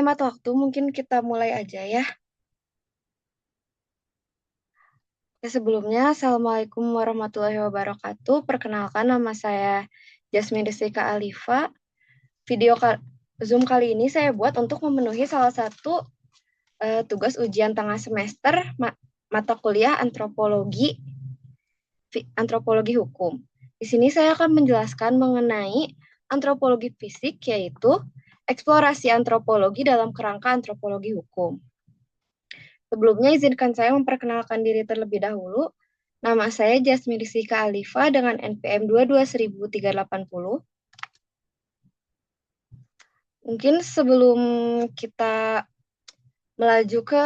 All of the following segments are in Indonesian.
hemat waktu, mungkin kita mulai aja ya. Sebelumnya, Assalamualaikum warahmatullahi wabarakatuh. Perkenalkan, nama saya Jasmine Desika Alifa. Video Zoom kali ini saya buat untuk memenuhi salah satu tugas ujian tengah semester mata kuliah antropologi hukum. Di sini saya akan menjelaskan mengenai antropologi fisik, yaitu eksplorasi antropologi dalam kerangka antropologi hukum. Sebelumnya izinkan saya memperkenalkan diri terlebih dahulu. Nama saya Jasmine Rizika Alifa dengan NPM 22380. Mungkin sebelum kita melaju ke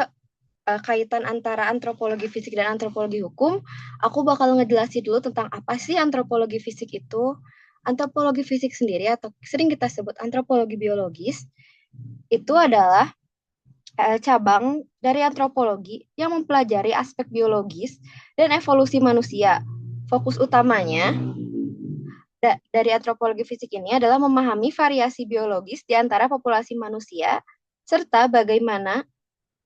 kaitan antara antropologi fisik dan antropologi hukum, aku bakal ngejelasin dulu tentang apa sih antropologi fisik itu. Antropologi fisik sendiri atau sering kita sebut antropologi biologis, itu adalah cabang dari antropologi yang mempelajari aspek biologis dan evolusi manusia. Fokus utamanya dari antropologi fisik ini adalah memahami variasi biologis di antara populasi manusia, serta bagaimana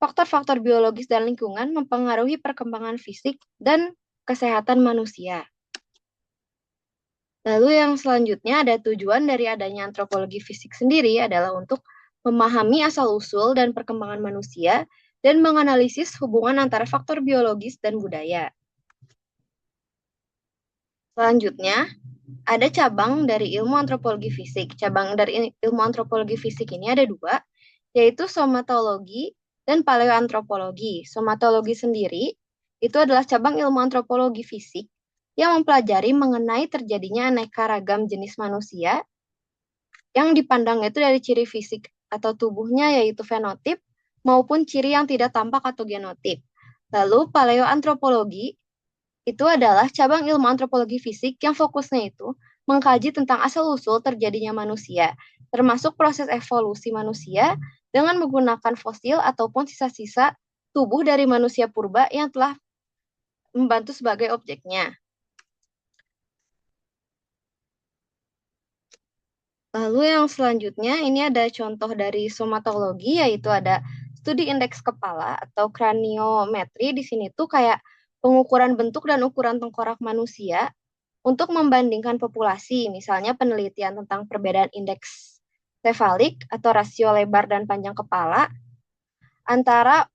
faktor-faktor biologis dan lingkungan mempengaruhi perkembangan fisik dan kesehatan manusia. Lalu yang selanjutnya ada tujuan dari adanya antropologi fisik sendiri adalah untuk memahami asal-usul dan perkembangan manusia dan menganalisis hubungan antara faktor biologis dan budaya. Selanjutnya, ada cabang dari ilmu antropologi fisik. Cabang dari ilmu antropologi fisik ini ada dua, yaitu somatologi dan paleoantropologi. Somatologi sendiri itu adalah cabang ilmu antropologi fisik yang mempelajari mengenai terjadinya aneka ragam jenis manusia yang dipandang itu dari ciri fisik atau tubuhnya, yaitu fenotip, maupun ciri yang tidak tampak atau genotip. Lalu paleoantropologi itu adalah cabang ilmu antropologi fisik yang fokusnya itu mengkaji tentang asal-usul terjadinya manusia, termasuk proses evolusi manusia dengan menggunakan fosil ataupun sisa-sisa tubuh dari manusia purba yang telah membantu sebagai objeknya. Lalu yang selanjutnya ini ada contoh dari somatologi, yaitu ada studi indeks kepala atau kraniometri. Di sini tuh kayak pengukuran bentuk dan ukuran tengkorak manusia untuk membandingkan populasi, misalnya penelitian tentang perbedaan indeks sefalik atau rasio lebar dan panjang kepala antara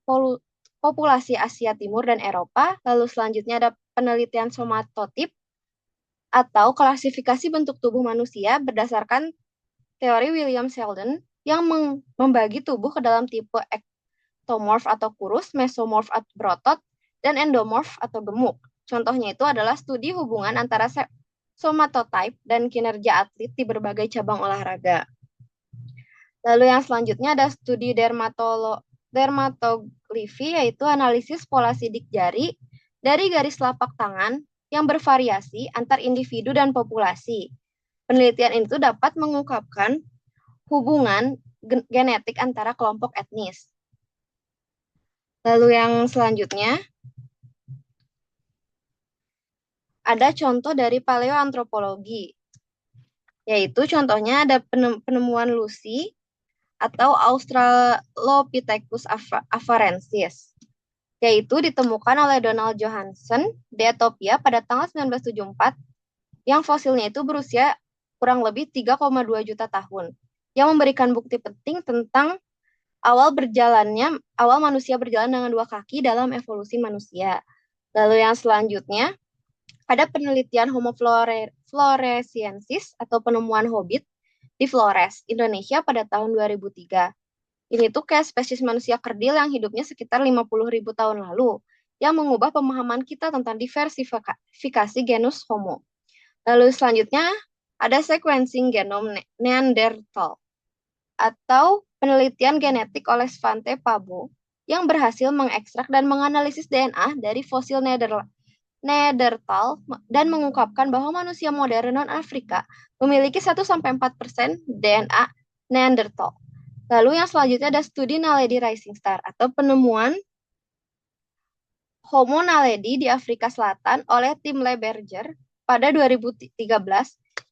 populasi Asia Timur dan Eropa. Lalu selanjutnya ada penelitian somatotip atau klasifikasi bentuk tubuh manusia berdasarkan teori William Sheldon yang membagi tubuh ke dalam tipe ectomorph atau kurus, mesomorph atau berotot, dan endomorph atau gemuk. Contohnya itu adalah studi hubungan antara somatotype dan kinerja atlet di berbagai cabang olahraga. Lalu yang selanjutnya ada studi dermatoglifi, yaitu analisis pola sidik jari dari garis telapak tangan yang bervariasi antar individu dan populasi. Penelitian itu dapat mengungkapkan hubungan genetik antara kelompok etnis. Lalu yang selanjutnya ada contoh dari paleoantropologi, yaitu contohnya ada penemuan Lucy atau Australopithecus afarensis, yaitu ditemukan oleh Donald Johanson di Ethiopia pada tanggal 1974, yang fosilnya itu berusia kurang lebih 3,2 juta tahun, yang memberikan bukti penting tentang awal manusia berjalan dengan dua kaki dalam evolusi manusia. Lalu yang selanjutnya ada penelitian Homo floresiensis atau penemuan hobbit di Flores, Indonesia pada tahun 2003. Ini tuh kayak spesies manusia kerdil yang hidupnya sekitar 50.000 tahun lalu, yang mengubah pemahaman kita tentang diversifikasi genus Homo. Lalu selanjutnya ada sequencing genom Neanderthal atau penelitian genetik oleh Svante Pabo yang berhasil mengekstrak dan menganalisis DNA dari fosil Neanderthal dan mengungkapkan bahwa manusia modern non-Afrika memiliki 1-4% DNA Neanderthal. Lalu yang selanjutnya ada studi Naledi Rising Star atau penemuan Homo naledi di Afrika Selatan oleh tim Le Berger pada 2013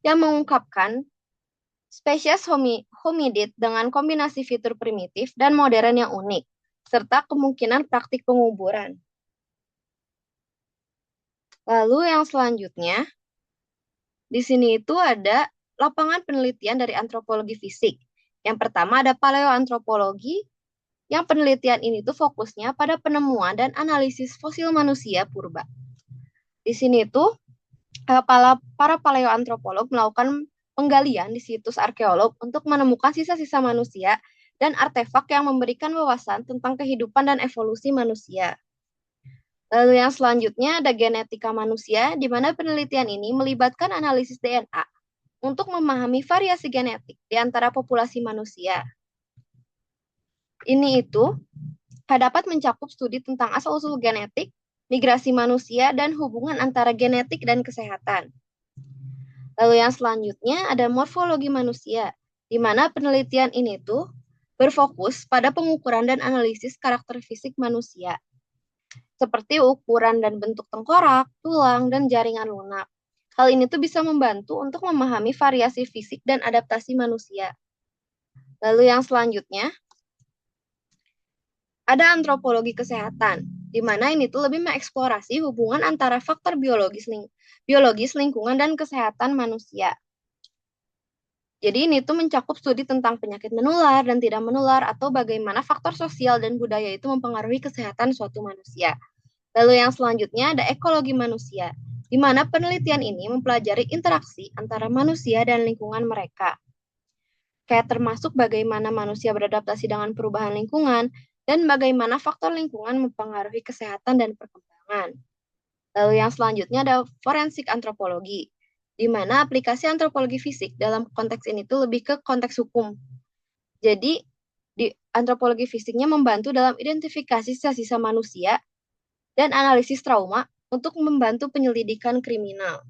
yang mengungkapkan spesies hominid dengan kombinasi fitur primitif dan modern yang unik, serta kemungkinan praktik penguburan. Lalu yang selanjutnya, di sini itu ada lapangan penelitian dari antropologi fisik. Yang pertama ada paleoantropologi, yang penelitian ini tuh fokusnya pada penemuan dan analisis fosil manusia purba. Di sini tuh para paleoantropolog melakukan penggalian di situs arkeolog untuk menemukan sisa-sisa manusia dan artefak yang memberikan wawasan tentang kehidupan dan evolusi manusia. Lalu yang selanjutnya ada genetika manusia, di mana penelitian ini melibatkan analisis DNA untuk memahami variasi genetik di antara populasi manusia. Ini itu dapat mencakup studi tentang asal-usul genetik, migrasi manusia, dan hubungan antara genetik dan kesehatan. Lalu yang selanjutnya ada morfologi manusia, di mana penelitian ini tuh berfokus pada pengukuran dan analisis karakter fisik manusia, seperti ukuran dan bentuk tengkorak, tulang, dan jaringan lunak. Hal ini tuh bisa membantu untuk memahami variasi fisik dan adaptasi manusia. Lalu yang selanjutnya, ada antropologi kesehatan, di mana ini tuh lebih mengeksplorasi hubungan antara faktor biologis, lingkungan, dan kesehatan manusia. Jadi ini tuh mencakup studi tentang penyakit menular dan tidak menular atau bagaimana faktor sosial dan budaya itu mempengaruhi kesehatan suatu manusia. Lalu yang selanjutnya ada ekologi manusia, di mana penelitian ini mempelajari interaksi antara manusia dan lingkungan mereka. Kayak termasuk bagaimana manusia beradaptasi dengan perubahan lingkungan, dan bagaimana faktor lingkungan mempengaruhi kesehatan dan perkembangan. Lalu yang selanjutnya ada forensik antropologi, di mana aplikasi antropologi fisik dalam konteks ini tuh lebih ke konteks hukum. Jadi, di antropologi fisiknya membantu dalam identifikasi sisa-sisa manusia dan analisis trauma untuk membantu penyelidikan kriminal.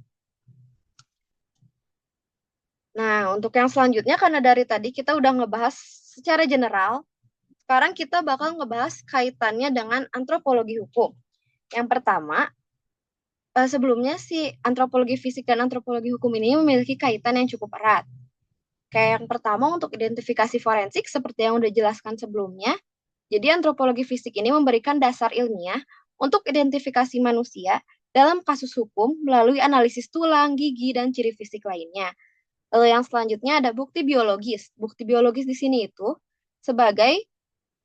Nah, untuk yang selanjutnya, karena dari tadi kita udah ngebahas secara general, sekarang kita bakal ngebahas kaitannya dengan antropologi hukum. Yang pertama, sebelumnya si antropologi fisik dan antropologi hukum ini memiliki kaitan yang cukup erat. Kayak yang pertama untuk identifikasi forensik seperti yang udah jelaskan sebelumnya. Jadi antropologi fisik ini memberikan dasar ilmiah untuk identifikasi manusia dalam kasus hukum melalui analisis tulang, gigi, dan ciri fisik lainnya. Lalu yang selanjutnya ada bukti biologis. Bukti biologis di sini itu sebagai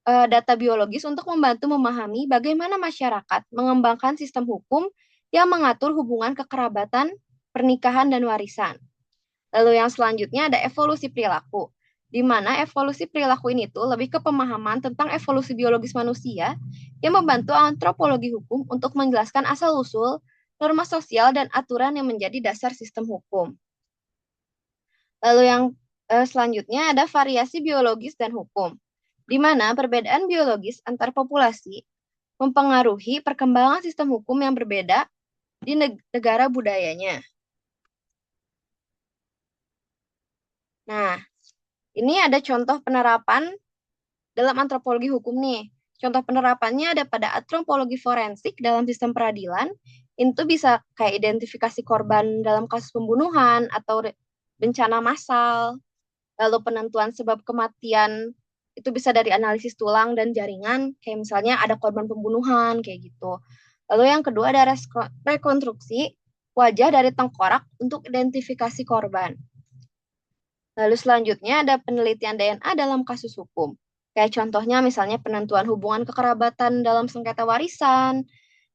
data biologis untuk membantu memahami bagaimana masyarakat mengembangkan sistem hukum yang mengatur hubungan kekerabatan, pernikahan, dan warisan. Lalu yang selanjutnya ada evolusi perilaku, di mana evolusi perilaku ini tuh lebih ke pemahaman tentang evolusi biologis manusia yang membantu antropologi hukum untuk menjelaskan asal-usul, norma sosial, dan aturan yang menjadi dasar sistem hukum. Lalu yang selanjutnya ada variasi biologis dan hukum, di mana perbedaan biologis antar populasi mempengaruhi perkembangan sistem hukum yang berbeda di negara budayanya. Nah, ini ada contoh penerapan dalam antropologi hukum nih. Contoh penerapannya ada pada antropologi forensik dalam sistem peradilan. Itu bisa kayak identifikasi korban dalam kasus pembunuhan atau bencana massal. Lalu penentuan sebab kematian itu bisa dari analisis tulang dan jaringan. Kayak misalnya ada korban pembunuhan kayak gitu. Lalu yang kedua ada rekonstruksi wajah dari tengkorak untuk identifikasi korban. Lalu selanjutnya ada penelitian DNA dalam kasus hukum. Kayak contohnya misalnya penentuan hubungan kekerabatan dalam sengketa warisan,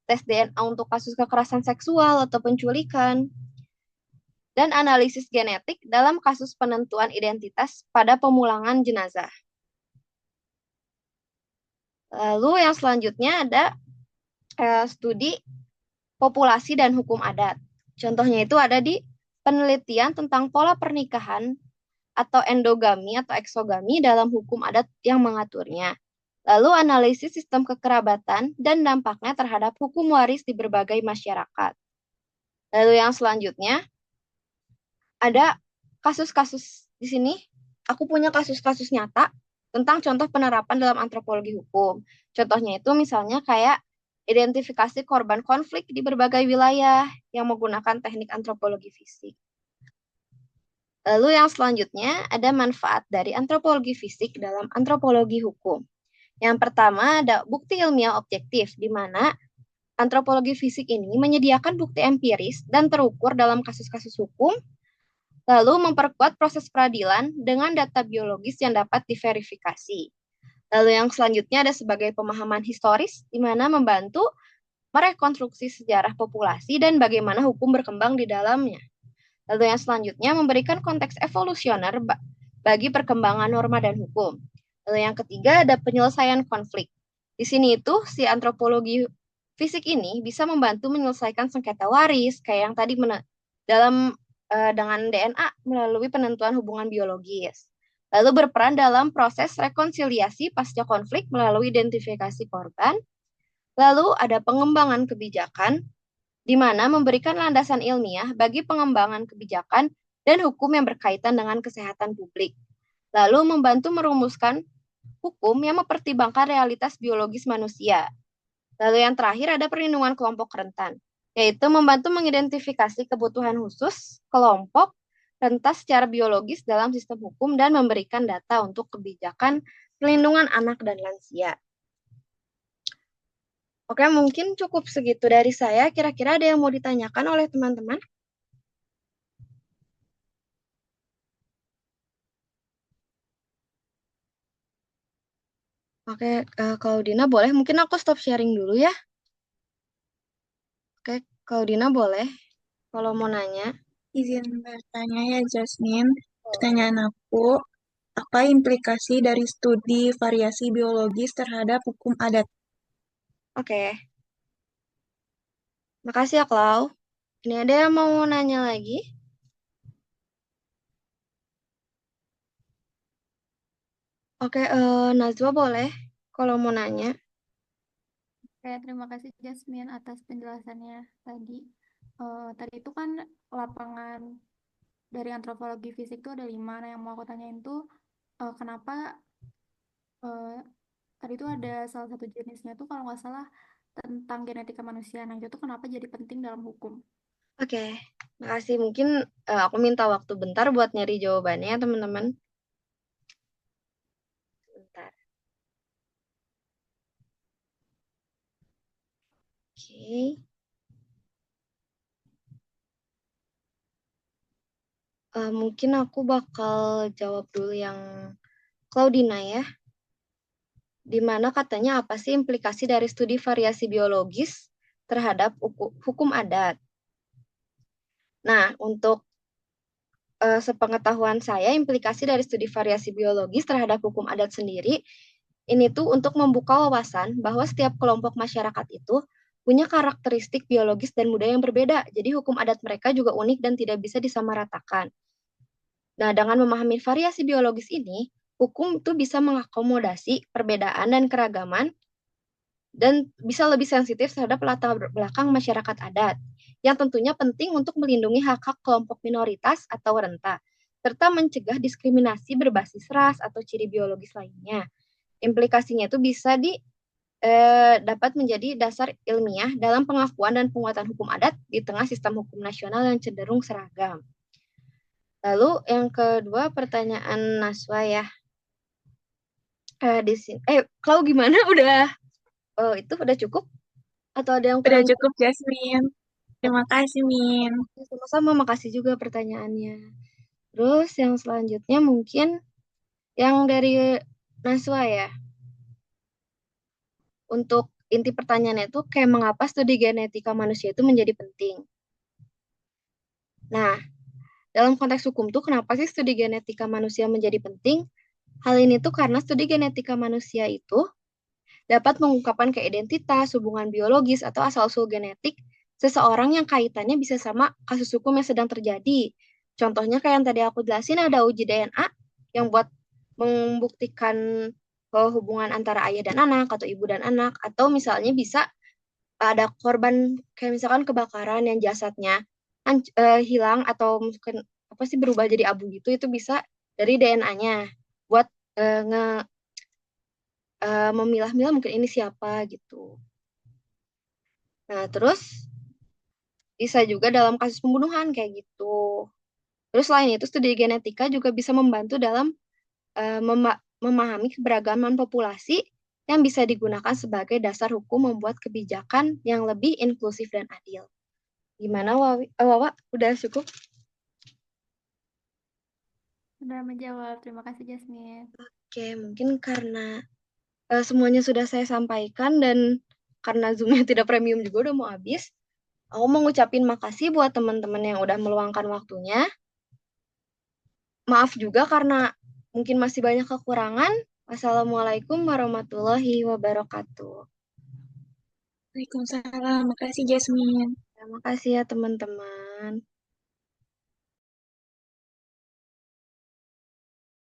tes DNA untuk kasus kekerasan seksual atau penculikan, dan analisis genetik dalam kasus penentuan identitas pada pemulangan jenazah. Lalu yang selanjutnya ada studi populasi dan hukum adat. Contohnya itu ada di penelitian tentang pola pernikahan atau endogami atau eksogami dalam hukum adat yang mengaturnya. Lalu analisis sistem kekerabatan dan dampaknya terhadap hukum waris di berbagai masyarakat. Lalu yang selanjutnya ada kasus-kasus di sini. Aku punya kasus-kasus nyata tentang contoh penerapan dalam antropologi hukum. Contohnya itu misalnya kayak identifikasi korban konflik di berbagai wilayah yang menggunakan teknik antropologi fisik. Lalu yang selanjutnya ada manfaat dari antropologi fisik dalam antropologi hukum. Yang pertama ada bukti ilmiah objektif, di mana antropologi fisik ini menyediakan bukti empiris dan terukur dalam kasus-kasus hukum, lalu memperkuat proses peradilan dengan data biologis yang dapat diverifikasi. Lalu yang selanjutnya ada sebagai pemahaman historis, di mana membantu merekonstruksi sejarah populasi dan bagaimana hukum berkembang di dalamnya. Lalu yang selanjutnya memberikan konteks evolusioner bagi perkembangan norma dan hukum. Lalu yang ketiga ada penyelesaian konflik. Di sini itu si antropologi fisik ini bisa membantu menyelesaikan sengketa waris kayak yang tadi dalam dengan DNA melalui penentuan hubungan biologis. Lalu berperan dalam proses rekonsiliasi pasca konflik melalui identifikasi korban. Lalu ada pengembangan kebijakan di mana memberikan landasan ilmiah bagi pengembangan kebijakan dan hukum yang berkaitan dengan kesehatan publik. Lalu membantu merumuskan hukum yang mempertimbangkan realitas biologis manusia. Lalu yang terakhir ada perlindungan kelompok rentan, yaitu membantu mengidentifikasi kebutuhan khusus kelompok rentan secara biologis dalam sistem hukum dan memberikan data untuk kebijakan perlindungan anak dan lansia. Oke, mungkin cukup segitu dari saya. Kira-kira ada yang mau ditanyakan oleh teman-teman? Oke, kalau Dina boleh, mungkin aku stop sharing dulu ya. Oke, kalau Dina boleh, kalau mau nanya. Izin bertanya ya, Jasmine. Pertanyaan aku, apa implikasi dari studi variasi biologis terhadap hukum adat? Oke, makasih ya, Klau. Ini ada yang mau nanya lagi? Oke, Najwa boleh, kalau mau nanya. Oke, terima kasih Jasmine atas penjelasannya tadi. Tadi itu kan lapangan dari antropologi fisik itu ada 5. Nah, yang mau aku tanyain tuh kenapa eh, tadi itu ada salah satu jenisnya tuh kalau nggak salah tentang genetika manusia. Nah, itu tuh kenapa jadi penting dalam hukum? Oke, makasih. Mungkin aku minta waktu bentar buat nyari jawabannya, ya, teman-teman. Bentar. Oke. Mungkin aku bakal jawab dulu yang Claudina ya, di mana katanya apa sih implikasi dari studi variasi biologis terhadap hukum adat. Nah, untuk sepengetahuan saya, implikasi dari studi variasi biologis terhadap hukum adat sendiri, ini tuh untuk membuka wawasan bahwa setiap kelompok masyarakat itu punya karakteristik biologis dan budaya yang berbeda. Jadi hukum adat mereka juga unik dan tidak bisa disamaratakan. Nah, dengan memahami variasi biologis ini, hukum itu bisa mengakomodasi perbedaan dan keragaman dan bisa lebih sensitif terhadap latar belakang masyarakat adat, yang tentunya penting untuk melindungi hak-hak kelompok minoritas atau renta, serta mencegah diskriminasi berbasis ras atau ciri biologis lainnya. Implikasinya itu bisa dapat menjadi dasar ilmiah dalam pengakuan dan penguatan hukum adat di tengah sistem hukum nasional yang cenderung seragam. Lalu yang kedua pertanyaan Naswa ya. Di sini, Klau gimana? Itu udah cukup? Atau ada yang Udah kurang? cukup, Jasmine. Terima kasih, Min. Sama-sama, makasih juga pertanyaannya. Terus yang selanjutnya mungkin yang dari Naswa ya. Untuk inti pertanyaannya itu kayak mengapa studi genetika manusia itu menjadi penting. Nah, dalam konteks hukum tuh kenapa sih studi genetika manusia menjadi penting? Hal ini tuh karena studi genetika manusia itu dapat mengungkapkan keidentitas, hubungan biologis, atau asal-usul genetik seseorang yang kaitannya bisa sama kasus hukum yang sedang terjadi. Contohnya kayak yang tadi aku jelasin ada uji DNA yang buat membuktikan hubungan antara ayah dan anak atau ibu dan anak, atau misalnya bisa ada korban kayak misalkan kebakaran yang jasadnya hilang atau mungkin apa sih berubah jadi abu gitu, itu bisa dari DNA-nya buat memilah-milah mungkin ini siapa gitu. Nah, terus bisa juga dalam kasus pembunuhan kayak gitu. Terus selain itu, studi genetika juga bisa membantu dalam memahami keberagaman populasi yang bisa digunakan sebagai dasar hukum membuat kebijakan yang lebih inklusif dan adil. Gimana, Wawa? Udah cukup? Sudah menjawab. Terima kasih, Jasmine. Oke, mungkin karena semuanya sudah saya sampaikan dan karena Zoom-nya tidak premium juga udah mau habis, aku mau ngucapin makasih buat teman-teman yang udah meluangkan waktunya. Maaf juga karena mungkin masih banyak kekurangan. Wassalamualaikum warahmatullahi wabarakatuh. Waalaikumsalam. Makasih, Jasmine. Terima kasih ya teman-teman.